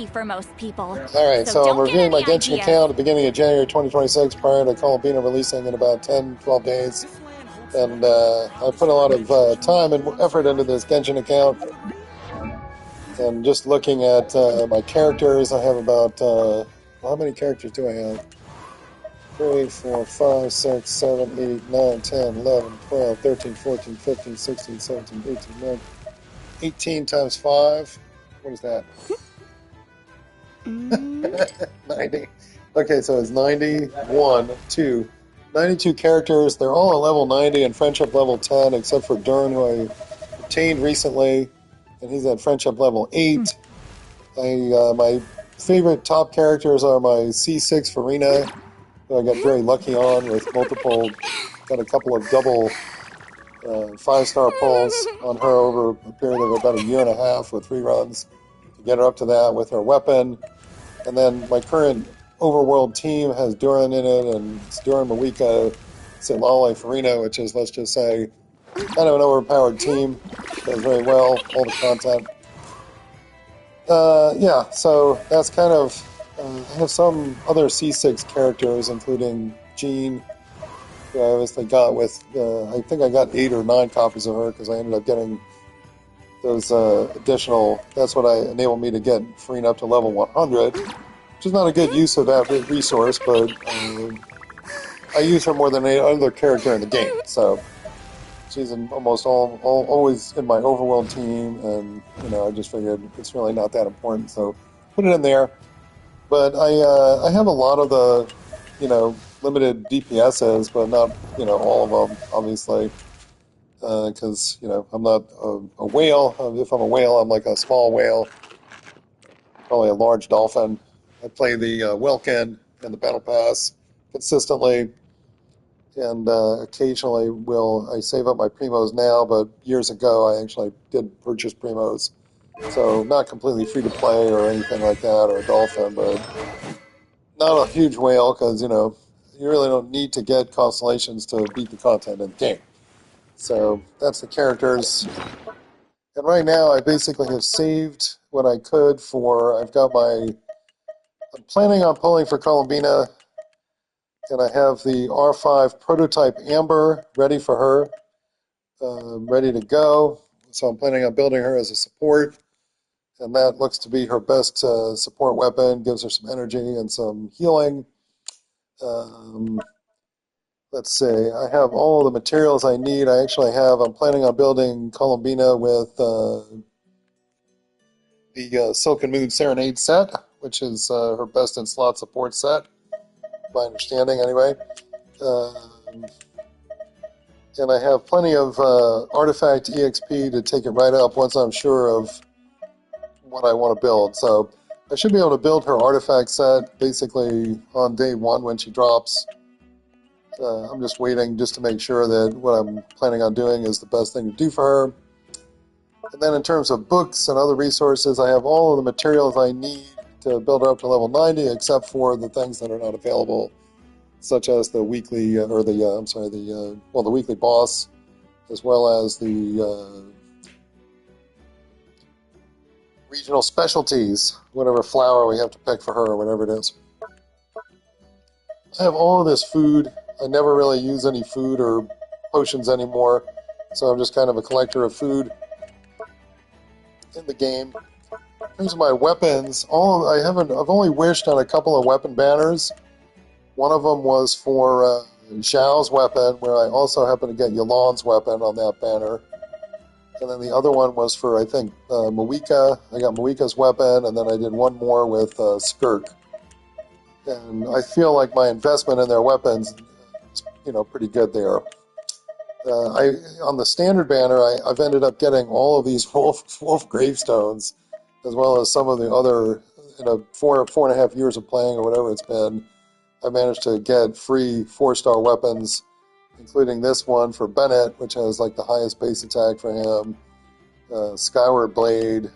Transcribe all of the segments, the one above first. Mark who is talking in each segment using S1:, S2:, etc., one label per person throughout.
S1: for most people.
S2: Alright, so I'm
S1: don't get
S2: reviewing my
S1: any
S2: Genshin
S1: ideas.
S2: account at the beginning of January 2026 prior to Columbina releasing in about 10-12 days. And I put a lot of time and effort into this Genshin account. And just looking at my characters, I have about, how many characters do I have? 3, 4, 5, 6, 7, 8, 9, 10, 11, 12, 13, 14, 15, 16, 17, 18, 19, 18 times 5. What is that? 90. Okay, so it's 92 characters. They're all at level 90 and friendship level 10, except for Dern, who I obtained recently, and he's at friendship level 8. My favorite top characters are my C6 Farina, who I got very lucky on with multiple, got a couple of double 5-star pulls on her over a period of about a year and a half with 3 runs to get her up to that with her weapon. And then my current overworld team has Duran in it, and it's Duran, Mawika, Sitlale, Farina, which is, let's just say, kind of an overpowered team. Does very well, all the content. Yeah, so that's kind of... I have some other C6 characters, including Jean, who I obviously got with... I think I got 8 or 9 copies of her, because I ended up getting those additional... That's what enabled me to get Farina up to level 100. Which is not a good use of that resource, but I use her more than any other character in the game. So she's in almost always in my overworld team, and I just figured it's really not that important, so put it in there. But I have a lot of the limited DPSs, but not all of them, obviously, because I'm not a whale. If I'm a whale, I'm like a small whale, probably a large dolphin. I play the Welkin and the Battle Pass consistently, and occasionally I save up my primos now, but years ago I actually did purchase primos. So not completely free to play or anything like that, or a dolphin, but not a huge whale, because, you really don't need to get constellations to beat the content in the game. So that's the characters. And right now I basically have saved what I could I'm planning on pulling for Columbina, and I have the R5 prototype Amber ready for her, ready to go. So I'm planning on building her as a support, and that looks to be her best support weapon. Gives her some energy and some healing. Let's see, I have all the materials I need. I'm planning on building Columbina with the Silk and Moon Serenade set, which is her best in slot support set, my understanding anyway. And I have plenty of artifact EXP to take it right up once I'm sure of what I want to build. So I should be able to build her artifact set basically on day 1 when she drops. I'm just waiting just to make sure that what I'm planning on doing is the best thing to do for her. And then in terms of books and other resources, I have all of the materials I need to build her up to level 90, except for the things that are not available, such as the weekly, the weekly boss, as well as the regional specialties, whatever flower we have to pick for her, or whatever it is. I have all of this food. I never really use any food or potions anymore, so I'm just kind of a collector of food in the game. In terms of my weapons, I've only wished on a couple of weapon banners. One of them was for Zhao's weapon, where I also happened to get Yalan's weapon on that banner. And then the other one was for, I think, Mawika. I got Mawika's weapon, and then I did one more with Skirk. And I feel like my investment in their weapons is, pretty good there. On the standard banner, I've ended up getting all of these wolf gravestones, as well as some of the other, 4.5 years of playing or whatever it's been. I managed to get free 4-star weapons, including this one for Bennett, which has like the highest base attack for him. Skyward Blade.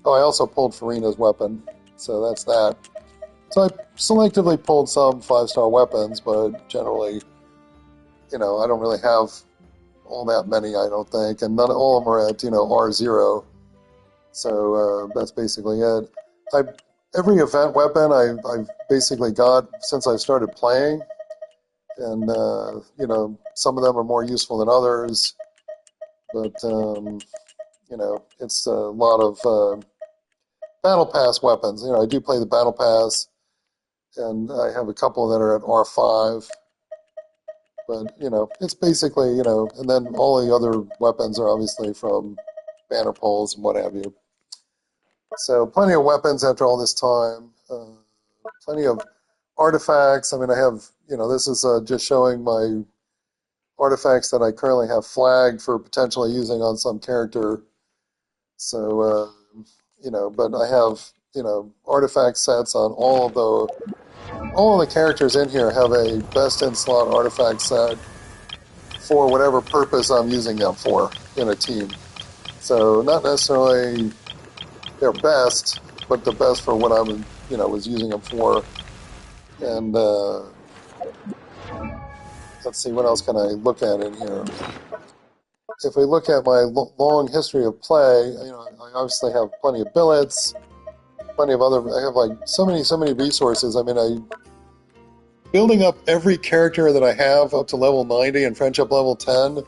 S2: Oh, I also pulled Farina's weapon, so that's that. So I selectively pulled some 5-star weapons, but generally, I don't really have all that many, I don't think, and not all of them are at, R0. So that's basically it. I every event weapon I've basically got since I started playing, and you know, some of them are more useful than others, but you know, it's a lot of Battle Pass weapons. You know, I do play the Battle Pass, and I have a couple that are at R5, but you know, it's basically, you know, and then all the other weapons are obviously from banner poles and what have you. So plenty of weapons after all this time, plenty of artifacts. I mean, I have, you know, this is just showing my artifacts that I currently have flagged for potentially using on some character. So, you know, but I have, you know, artifact sets on all of the characters in here have a best in slot artifact set for whatever purpose I'm using them for in a team. So not necessarily their best, but the best for what I was, you know, was using them for. And let's see, what else can I look at in here? If we look at my long history of play, you know, I obviously have plenty of billets, plenty of other. I have like so many resources. I mean, building up every character that I have up to level 90 and friendship level 10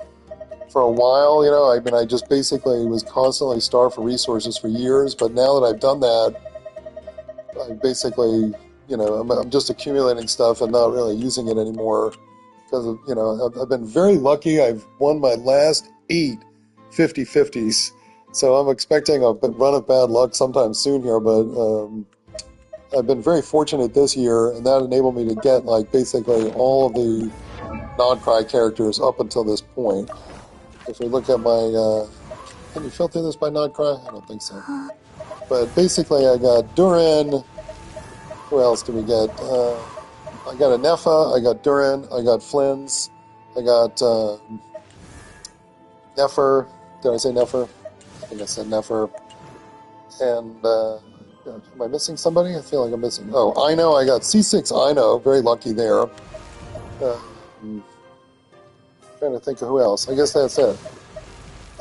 S2: for a while. You know, I mean, I just basically was constantly starved for resources for years. But now that I've done that, I basically, you know, I'm just accumulating stuff and not really using it anymore because, you know, I've been very lucky. I've won my last 8 50-50s. So I'm expecting a run of bad luck sometime soon here, but I've been very fortunate this year, and that enabled me to get like basically all of the non-cry characters up until this point. If we look at my, can you filter this by non-cry? I don't think so. But basically I got Durin. Who else do we get? I got a Nepha, I got Durin, I got Flynn's, I got Nefer. Did I say Nefer? I think I said Nefer. And am I missing somebody? I feel like I'm missing. Oh, Ino. I got C6 Ino. Very lucky there. Trying to think of who else. I guess that's it.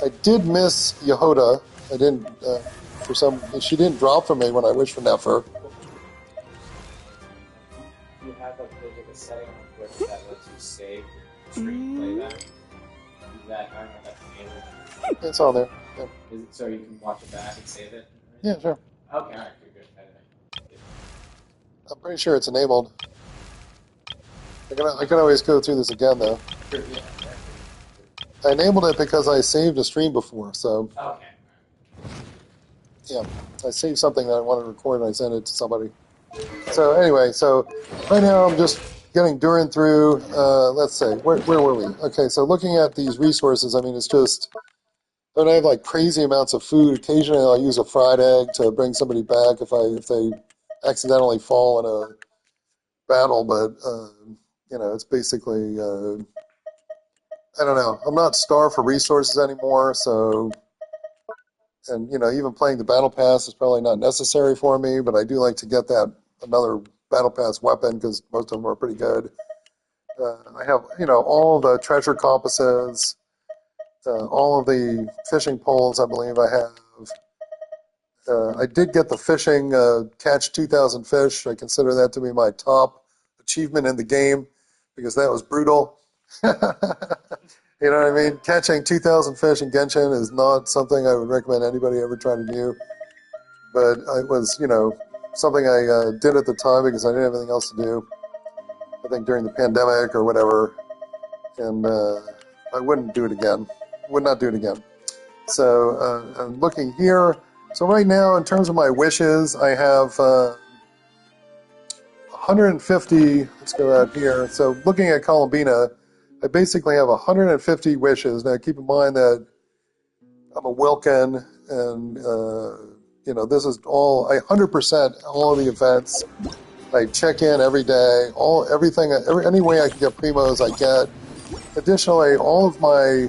S2: I did miss Yehoda. I didn't, she didn't drop for me when I wished for Nefer.
S1: You have like a setting on Twitch that lets you save the stream playback. Is that, I don't know if that's enabled.
S2: It's on there. Yeah.
S1: Is it so you can watch it back and save it?
S2: Yeah, sure.
S1: Okay, alright, good.
S2: I'm pretty sure it's enabled. I can always go through this again, though.
S1: Sure, yeah.
S2: I enabled it because I saved a stream before, so.
S1: Okay.
S2: Yeah, I saved something that I wanted to record and I sent it to somebody. So anyway, so right now I'm just getting Durin through. Let's say, where were we? Okay, so looking at these resources, I mean, it's just, I have like crazy amounts of food. Occasionally I'll use a fried egg to bring somebody back if they accidentally fall in a battle, but you know, it's basically, I don't know. I'm not starved for resources anymore, so, and you know, even playing the Battle Pass is probably not necessary for me, but I do like to get that another Battle Pass weapon because most of them are pretty good. I have, you know, all the treasure compasses, all of the fishing poles I believe I have. I did get the fishing, catch 2,000 fish. I consider that to be my top achievement in the game because that was brutal. You know what I mean? Catching 2,000 fish in Genshin is not something I would recommend anybody ever try to do. But it was, you know, something I did at the time because I didn't have anything else to do. I think during the pandemic or whatever. And I wouldn't do it again. Would not do it again. So I'm looking here. So right now, in terms of my wishes, I have 150. Let's go out here. So looking at Columbina, I basically have 150 wishes. Now keep in mind that I'm a Welkin, and you know, this is all 100% all of the events. I check in every day. Everything, any way I can get primos, I get. Additionally, all of my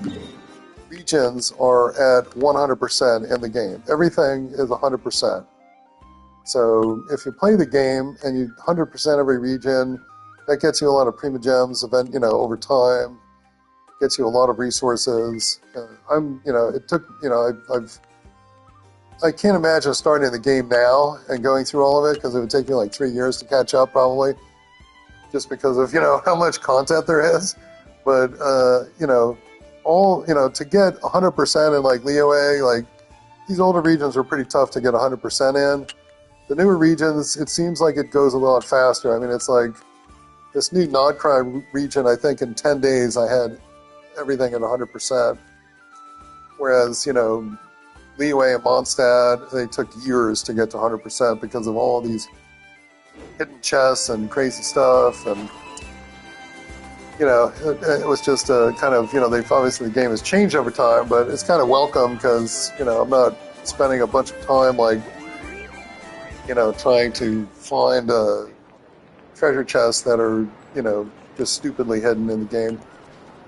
S2: regions are at 100% in the game. Everything is 100%. So if you play the game and you 100% every region, that gets you a lot of primogems, you know, over time. Gets you a lot of resources. You know, it took, you know, I can't imagine starting the game now and going through all of it, because it would take me like 3 years to catch up probably, just because of, how much content there is. But, to get 100% in like LEOA, like these older regions were pretty tough to get 100% in. The newer regions, it seems like it goes a lot faster. I mean, it's like this new Nodcry region, I think in 10 days I had everything at 100%. Whereas, Liyue and Mondstadt, they took years to get to 100% because of all these hidden chests and crazy stuff. And, it was just kind of, they've obviously the game has changed over time, but it's kind of welcome because, I'm not spending a bunch of time like, trying to find treasure chests that are, just stupidly hidden in the game.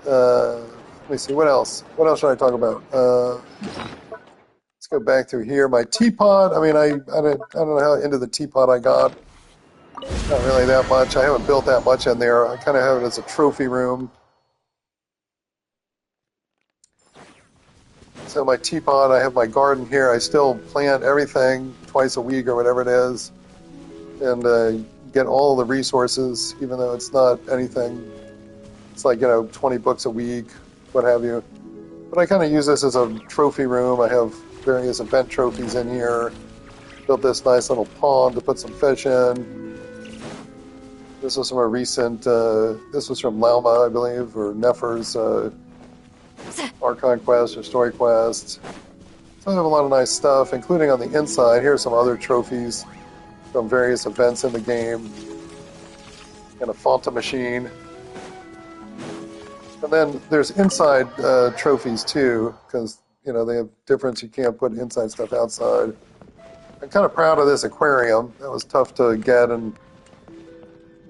S2: Let me see, what else? What else should I talk about? Let's go back through here. My teapot, I mean, I don't know how into the teapot I got. Not really that much. I haven't built that much in there. I kind of have it as a trophy room. So my teapot, I have my garden here. I still plant everything twice a week or whatever it is. And get all the resources, even though it's not anything. It's like, 20 books a week, what have you. But I kind of use this as a trophy room. I have various event trophies in here. Built this nice little pond to put some fish in. This was from a recent, this was from Lauma, I believe, or Nefer's Archon quest or story quest. So I have a lot of nice stuff, including on the inside. Here are some other trophies from various events in the game. And a Fonta machine. And then there's inside trophies too, because, they have difference. You can't put inside stuff outside. I'm kind of proud of this aquarium. That was tough to get and,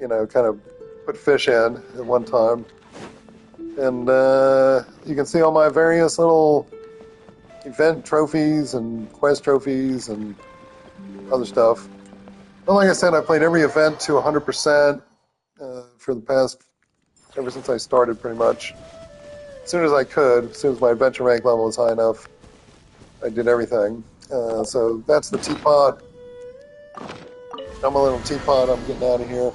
S2: kind of put fish in at one time. And you can see all my various little event trophies and quest trophies and other stuff. But like I said, I played every event to 100% for the past, ever since I started pretty much. As soon as I could, as soon as my adventure rank level was high enough, I did everything. So that's the teapot. I'm a little teapot. I'm getting out of here.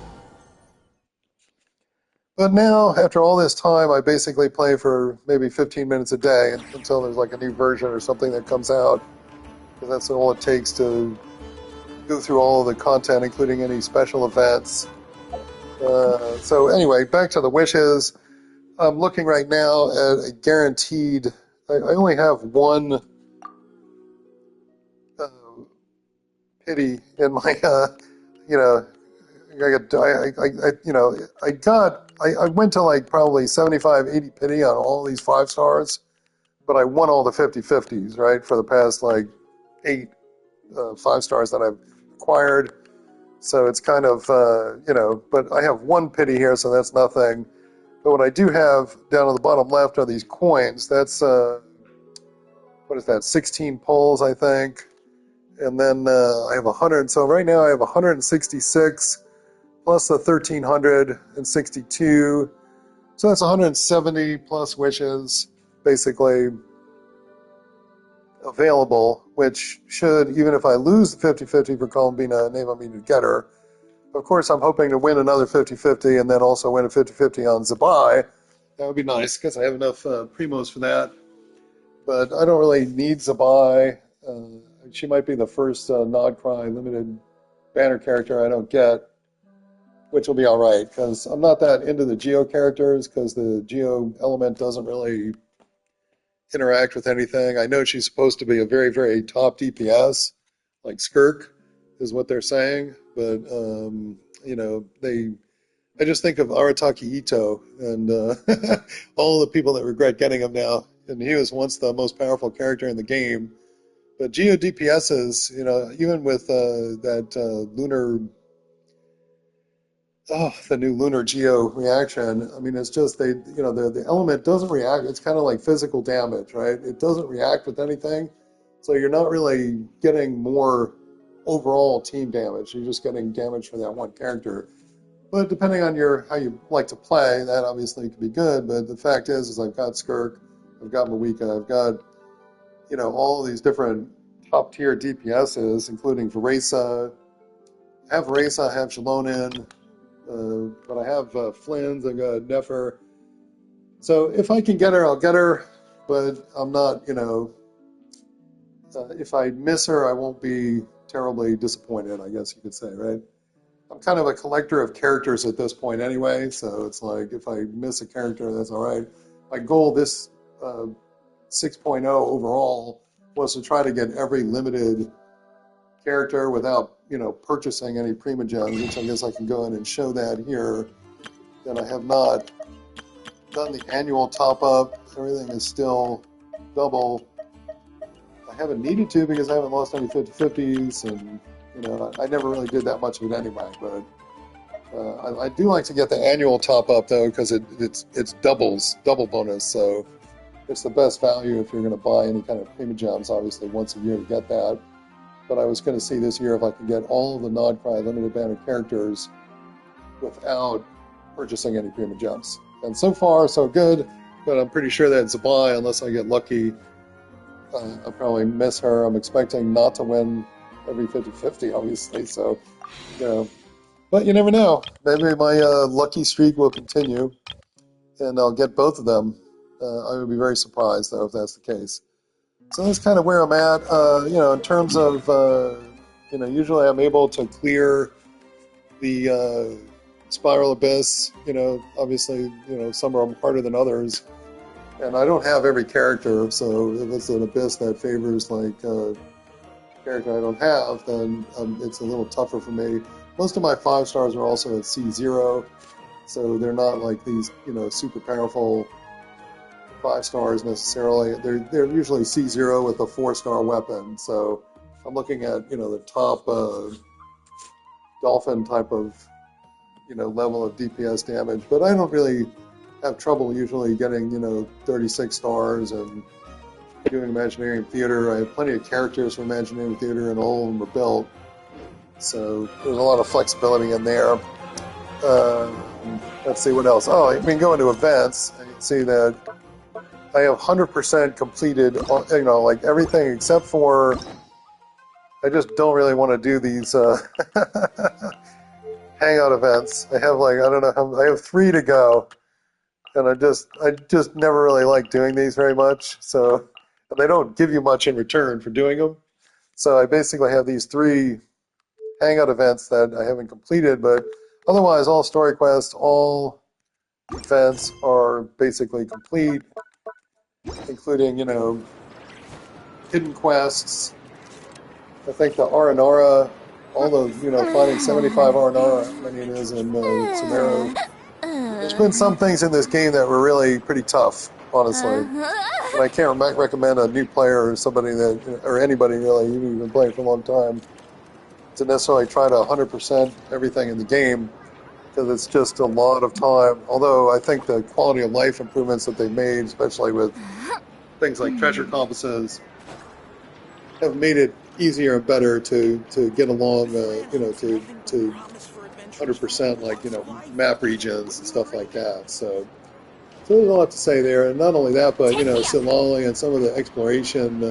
S2: But now, after all this time, I basically play for maybe 15 minutes a day until there's like a new version or something that comes out. Because that's all it takes to go through all of the content, including any special events. So anyway, back to the wishes. I'm looking right now at a guaranteed... I only have one pity in my, I went to like probably 75, 80 pity on all these 5 stars, but I won all the 50/50s, right, for the past like 8 5 stars that I've acquired. So it's kind of, but I have 1 pity here, so that's nothing. But what I do have down on the bottom left are these coins. That's, what is that, 16 pulls, I think. And then I have 100. So right now I have 166 plus the 1,362. So that's 170 plus wishes, basically, available, which should, even if I lose the 50/50 for Columbina, enable me to get her. Of course, I'm hoping to win another 50/50 and then also win a 50/50 on Zabai. That would be nice, because I have enough primos for that. But I don't really need Zabai. She might be the first Nodcry limited banner character I don't get, which will be all right, because I'm not that into the Geo characters, because the Geo element doesn't really interact with anything. I know she's supposed to be a very, very top DPS, like Skirk is what they're saying, but, I just think of Arataki Ito and all the people that regret getting him now, and he was once the most powerful character in the game. But Geo DPSs, even with that lunar, the new lunar Geo reaction, I mean, it's just the element doesn't react. It's kind of like physical damage, right? It doesn't react with anything, so you're not really getting more overall team damage. You're just getting damage for that one character. But depending on how you like to play, that obviously could be good. But the fact is I've got Skirk, I've got Mawika, I've got all these different top tier DPSs, including Varesa. I have Varesa, I have Shalonin, but I have Flynn's, I got Nefer. So if I can get her, I'll get her, but I'm not, if I miss her, I won't be terribly disappointed, I guess you could say, right? I'm kind of a collector of characters at this point anyway, so it's like if I miss a character, that's all right. My goal this 6.0 overall was to try to get every limited character without, purchasing any primogems, which I guess I can go in and show that here. And I have not done the annual top-up. Everything is still double. I haven't needed to because I haven't lost any 50-50s, and I never really did that much of it anyway. But I do like to get the annual top-up though, because it's double bonus. So it's the best value if you're going to buy any kind of primogems. Obviously, once a year to get that. But I was going to see this year if I could get all of the Nodcry limited banner characters without purchasing any primogems. And so far, so good. But I'm pretty sure that it's a buy unless I get lucky. I'll probably miss her. I'm expecting not to win every 50-50, obviously. So, but you never know. Maybe my lucky streak will continue, and I'll get both of them. I would be very surprised, though, if that's the case. So that's kind of where I'm at. In terms of, usually I'm able to clear the Spiral Abyss. Obviously, some are harder than others. And I don't have every character, so if it's an Abyss that favors, like, a character I don't have, then it's a little tougher for me. Most of my 5 stars are also at C0, so they're not like these, super powerful 5 stars necessarily. They're usually C0 with a 4-star weapon. So I'm looking at, the top Dolphin type of, level of DPS damage. But I don't really have trouble usually getting, 36 stars and doing Imaginarium Theater. I have plenty of characters from Imaginarium Theater, and all of them are built. So there's a lot of flexibility in there. Let's see what else. Oh, I mean, go into events, and you can see that I have 100% completed, like everything except for, I just don't really want to do these hangout events. I have I have 3 to go, and I just never really like doing these very much. So, and they don't give you much in return for doing them. So I basically have these 3 hangout events that I haven't completed, but otherwise all story quests, all events are basically complete, including, hidden quests. I think the Aranara, all the, finding 75 Aranara, how many it is in Sumeru. There's been some things in this game that were really pretty tough, honestly. And I can't recommend a new player or somebody or anybody really, who's been playing for a long time, to necessarily try to 100% everything in the game, because it's just a lot of time. Although I think the quality of life improvements that they've made, especially with things like treasure compasses, have made it easier and better to get along, to 100%, like, map regions and stuff like that. So there's a lot to say there. And not only that, but, Silali and some of the exploration,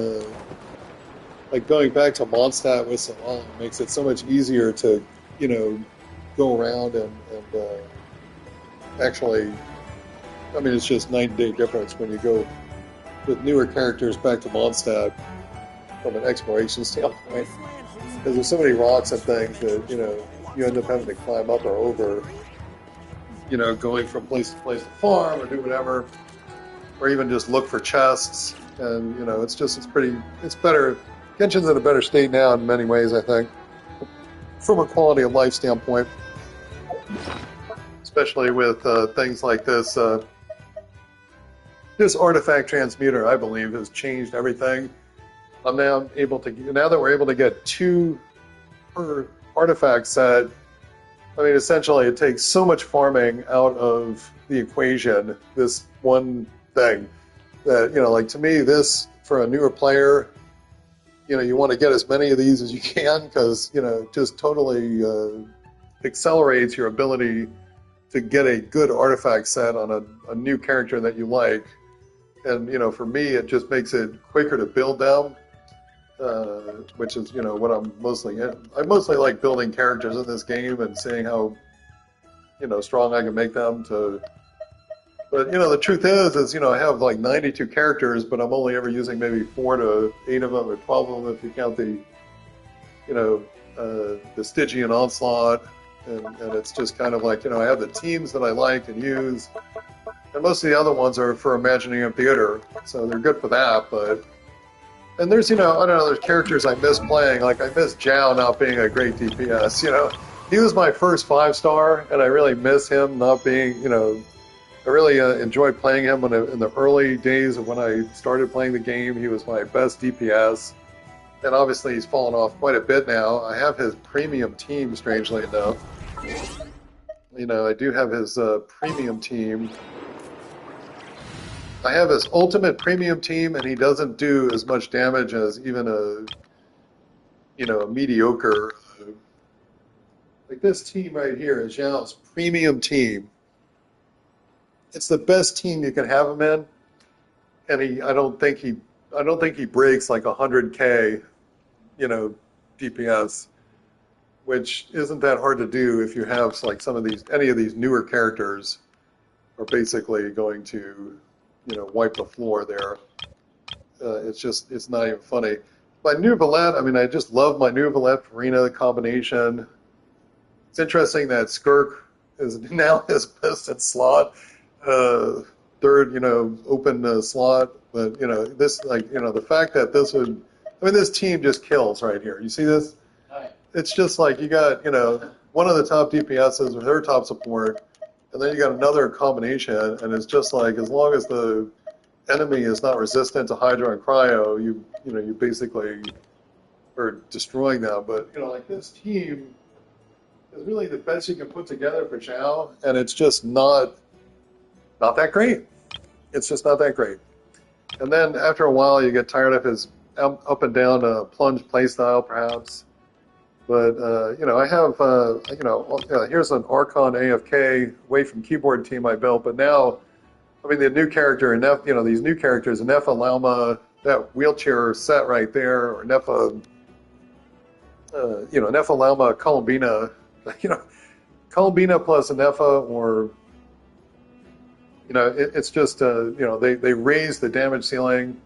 S2: like going back to Mondstadt with Silali makes it so much easier to, go around and actually, I mean, it's just night and day difference when you go with newer characters back to Mondstadt from an exploration standpoint, because there's so many rocks and things that, you end up having to climb up or over, going from place to place to farm or do whatever, or even just look for chests. And, it's better. Genshin's in a better state now in many ways, I think, from a quality of life standpoint, especially with things like this. This artifact transmuter, I believe, has changed everything. Now that we're able to get 2 per artifact set, I mean, essentially it takes so much farming out of the equation, this one thing, that, like, to me, this, for a newer player, you want to get as many of these as you can, because, just totally accelerates your ability to get a good artifact set on a new character that you like. And, for me, it just makes it quicker to build them. which is, you know, what I'm mostly in. I mostly like building characters in this game and seeing how, you know, strong I can make them to. But, you know, the truth is, you know, I have like 92 characters, but I'm only ever using maybe 4 to 8 of them or 12 of them if you count the, you know, the Stygian Onslaught. And it's just kind of like, you know, I have the teams that I like and use. And most of the other ones are for Imagineering Theater, so they're good for that, but... And there's, you know, I don't know, there's characters I miss playing, like I miss Zhao not being a great DPS, you know. He was my first 5-star, and I really miss him not being, you know... I really enjoyed playing him in the early days of when I started playing the game. He was my best DPS, and obviously he's fallen off quite a bit now. I have his premium team, strangely enough. You know, I do have his premium team. I have his ultimate premium team, and he doesn't do as much damage as even a, you know, a mediocre. Like this team right here is Zhao's premium team. It's the best team you can have him in, and I don't think he breaks like 100K, you know, DPS, which isn't that hard to do if you have like any of these newer characters are basically going to, you know, wipe the floor there. It's not even funny. My new Valette, I mean, I just love my new Valette Farina combination. It's interesting that Skirk is now his best in slot. Third, you know, open slot, but you know, this, like, you know, the fact that this team just kills right here. You see this?
S1: Right.
S2: It's just like you got, you know, one of the top DPSs with their top support, and then you got another combination, and it's just like as long as the enemy is not resistant to Hydra and Cryo, you know, you basically are destroying them. But you know, like this team is really the best you can put together for Zhao, and it's just not that great. It's just not that great. And then after a while, you get tired of his up and down plunge playstyle, perhaps. But you know, I have you know, here's an Archon AFK away from keyboard team I built. But now, I mean, the new character and you know, these new characters, Nefa Lauma, that wheelchair set right there, or Nefa, you know, Nefa Lauma, Columbina, you know, Columbina plus a Nefa, or you know, it's just, you know, they raise the damage ceiling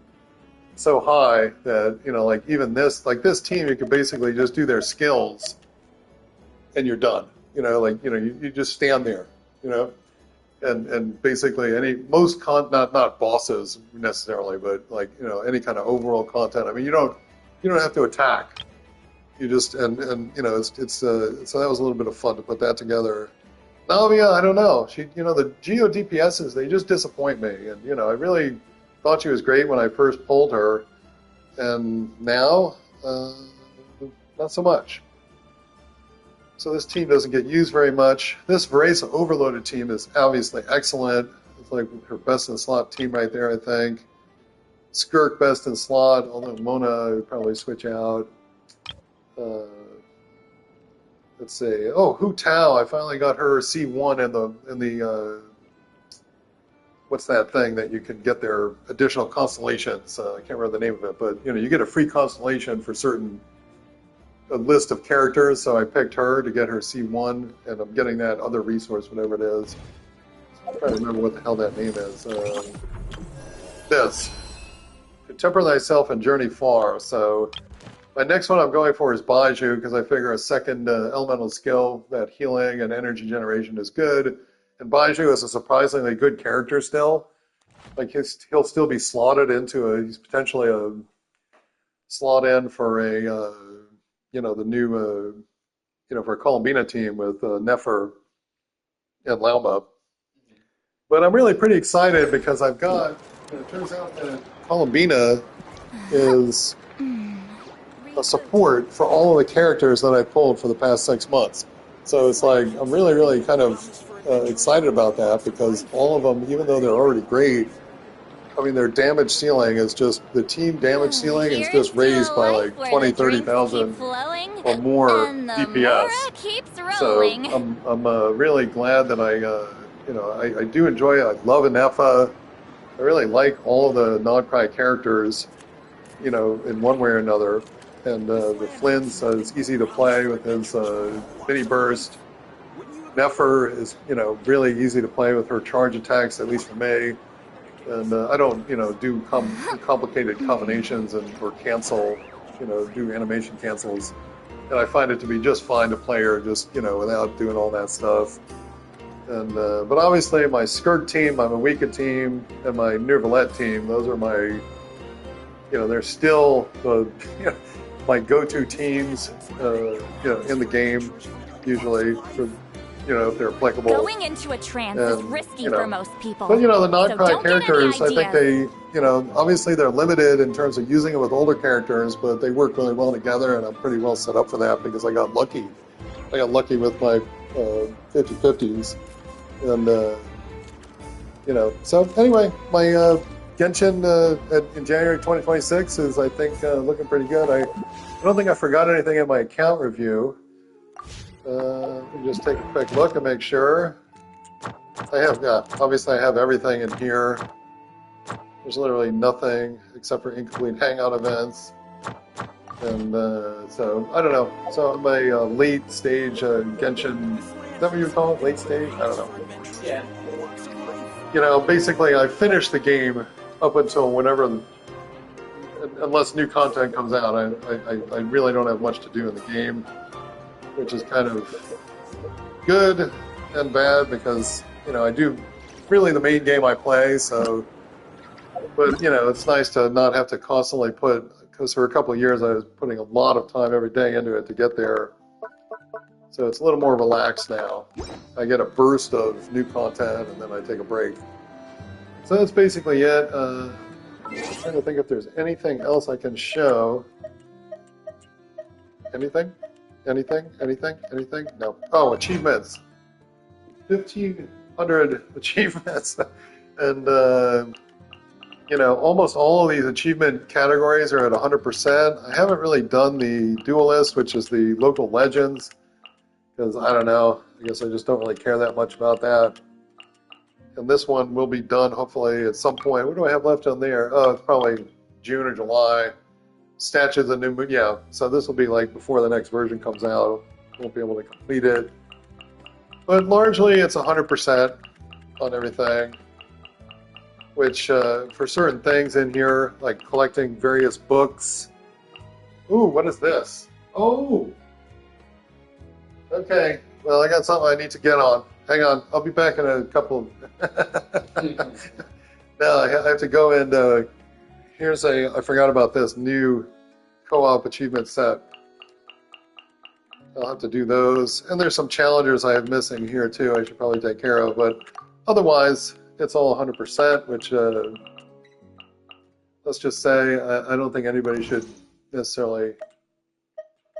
S2: so high that, you know, like even this team, you can basically just do their skills and you're done. You know, like, you know, you just stand there, you know, and basically not bosses necessarily, but like, you know, any kind of overall content. I mean, you don't have to attack. You just, and you know, so that was a little bit of fun to put that together. Navia, I don't know. She, you know, the Geo DPSs, they just disappoint me. And, you know, I really thought she was great when I first pulled her. And now, not so much. So this team doesn't get used very much. This Varese Overloaded team is obviously excellent. It's like her best in slot team right there, I think. Skirk best in slot, although Mona would probably switch out. Let's see. Oh, Hu Tao. I finally got her C1 in the what's that thing that you can get their additional constellations? I can't remember the name of it, but you know, you get a free constellation for a list of characters. So I picked her to get her C1, and I'm getting that other resource, whatever it is. I'm trying to remember what the hell that name is. This. To temper thyself and journey far. So my next one I'm going for is Baiju, because I figure a second elemental skill, that healing and energy generation, is good. And Baiju is a surprisingly good character still. Like he'll still be slotted into he's potentially a slot in for a, you know, the new, you know, for a Columbina team with Nefer and Lauma. But I'm really pretty excited because I've got, you know, it turns out that Columbina is a support for all of the characters that I pulled for the past 6 months. So it's like, I'm really, really kind of excited about that, because all of them, even though they're already great, I mean, their damage ceiling is just, the team damage ceiling is just raised by like 20, 30,000 or more DPS. So I'm really glad that you know, I do enjoy it. I love Anefa. I really like all of the non-cry characters. you know, in one way or another. And the Flynn's is easy to play with his mini burst. Nefer is, you know, really easy to play with her charge attacks, at least for me. And I don't, you know, do complicated combinations or cancel, you know, do animation cancels. And I find it to be just fine to play her just, you know, without doing all that stuff. And but obviously my Skirt team, my Mawika team, and my Nervalette team, those are my, you know, they're still the, you know, my go-to teams, you know, in the game, usually, for, you know, if they're applicable.
S3: Going into a trance is risky, you know, for most people.
S2: But, you know, the non-Kai characters, I think they, you know, obviously they're limited in terms of using it with older characters, but they work really well together, and I'm pretty well set up for that because I got lucky. I got lucky with my 50-50s. And, you know, so anyway, my Genshin in January 2026 is, I think, looking pretty good. I don't think I forgot anything in my account review. Let me just take a quick look and make sure. I have, yeah, obviously I have everything in here. There's literally nothing except for incomplete hangout events. And so, I don't know. So my late stage Genshin, is that what you call it? Late stage? I don't know.
S1: Yeah.
S2: You know, basically I finished the game up until whenever, unless new content comes out, I really don't have much to do in the game, which is kind of good and bad because, you know, I do really the main game I play, so, but, you know, it's nice to not have to constantly put, because for a couple of years I was putting a lot of time every day into it to get there. So it's a little more relaxed now. I get a burst of new content and then I take a break. So that's basically it. I'm trying to think if there's anything else I can show. Anything? Anything? Anything? Anything? No. Oh, achievements. 1,500 achievements. And, you know, almost all of these achievement categories are at 100%. I haven't really done the duelist, which is the local legends, because I don't know. I guess I just don't really care that much about that. And this one will be done hopefully at some point. What do I have left on there? Oh, it's probably June or July. Statues of New Moon. Yeah, so this will be like before the next version comes out. Won't be able to complete it. But largely it's 100% on everything. Which, for certain things in here, like collecting various books. Ooh, what is this? Oh! Okay, well, I got something I need to get on. Hang on, I'll be back in a couple of... Now, I have to go and... here's I forgot about this new co-op achievement set. I'll have to do those. And there's some challengers I have missing here, too, I should probably take care of. But otherwise, it's all 100%, which, let's just say, I don't think anybody should necessarily...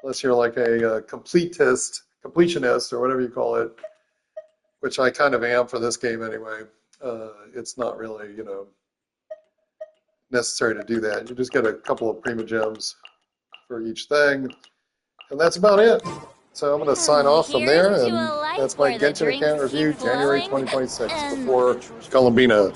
S2: Unless you're like a completionist, or whatever you call it, which I kind of am for this game anyway. It's not really, you know, necessary to do that. You just get a couple of primogems for each thing, and that's about it. So I'm going to sign off from there, and that's my Genshin account review, January 2026, before Columbina.